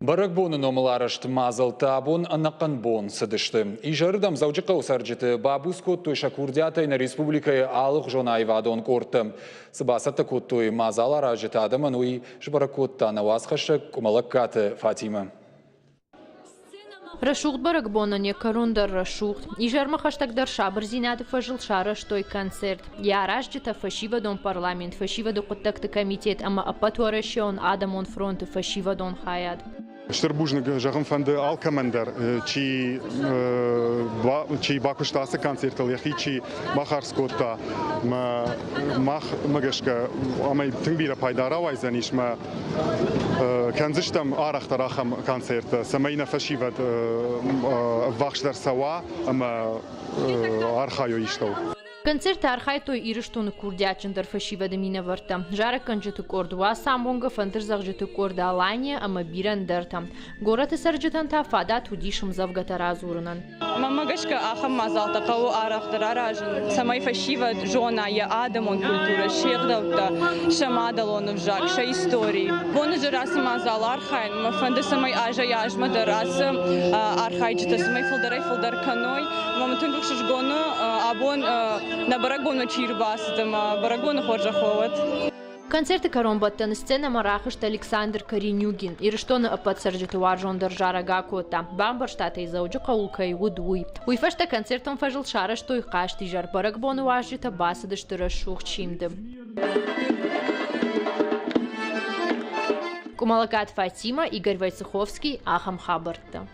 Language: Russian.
Баракбоны номаларышт мазал табун анақанбон сыдышты. Ижарыдам заучыққа усаржыты бабус коттой шакурдятай на республикай алық жонай вадон корты. Сыбасатты коттой мазал аражыты адамын уй жбаракотта навасқашы кумалаккаты Фатима. Рашухт баракбона не корундар рашухт. Ижарма хаштагдар шабр зинады фажил шара штой концерт. Я раждита фашива дон парламент, фашива до коттакты комитет, ама апатуарашион адамон фронты фашива дон хаят. Штырбужны жағын фанды ал командар, чи бакуштасы концертал, яхи чи махарскотта, мах магашка, амай тыңбира пайдара вайзаниш, канзыштам арахтарахам концерта, самайна фашиват вахшдар сава, ама архайо иштау. Концерт архайтой ирыштоны курдячындар фашива демина варта. Жара канжыты кордуа самбонга фантыр загжыты корда алания, ама бирандарта. Гораты саржытан та фада тудишым завгата разурынан. Мамагашка ахам мазалта кау арахтар аражын. Самай фашива жона я адамон культура шехдавта шамадалонов жак ша истории. Боны же раси мазал архайн, мафанды самай ажа яжма да расы архайчыта самай филдар каной. Маматын букшыш гону абон на барагону чирбастым, барагону хоржаховат. Концерты коромбатта на сцена марахышт Александр Коренюгин. Ирыштоны апатсаржыты варжондар жара гакота. Бамбар штата изауджы каулкай удуй. Уйфашта концертом фажил шара что и кашти жар барагбону важжыта басадышты рашух чимды. Кумалакат Фатима, Игорь Войцеховский, Ахам Хабарта.